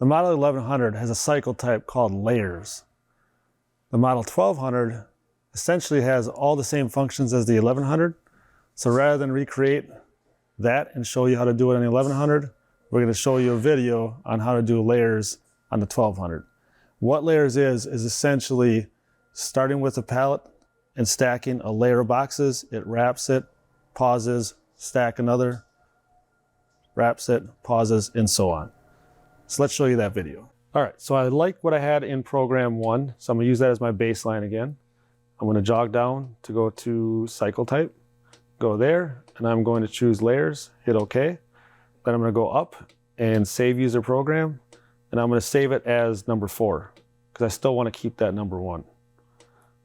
Model 1100 has a cycle type called layers. The Model 1200 essentially has all the same functions as the 1100. So rather than recreate that and show you how to do it on the 1100, we're going to show you a video on how to do layers on the 1200. What layers is essentially starting with a pallet and stacking a layer of boxes. It wraps it, pauses, stack another, wraps it, pauses, and so on. So let's show you that video. All right, so I like what I had in program 1, so I'm gonna use that as my baseline again. I'm gonna jog down to go to cycle type, go there, and I'm going to choose layers, hit OK. Then I'm gonna go up and save user program, and I'm gonna save it as number 4, because I still wanna keep that number 1.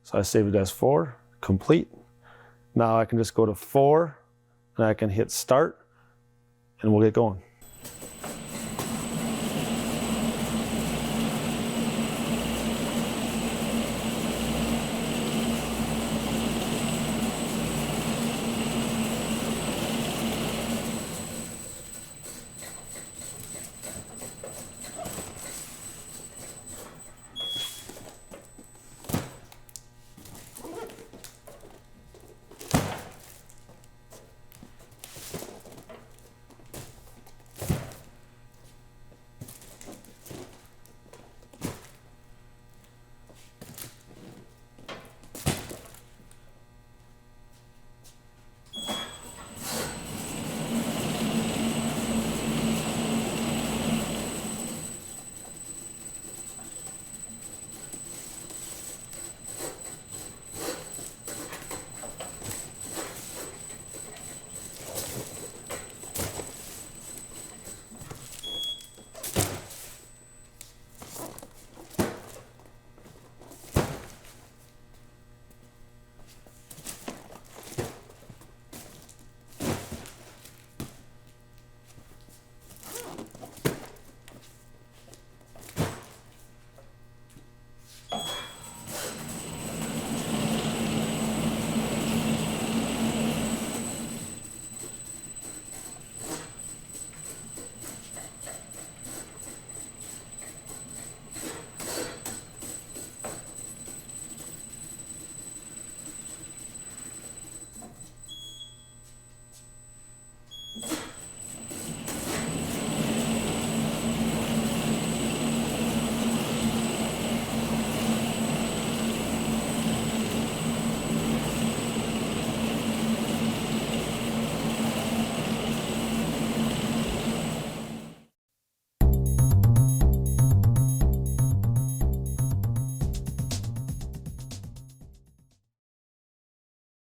So I saved it as 4, complete. Now I can just go to 4, and I can hit start, and we'll get going.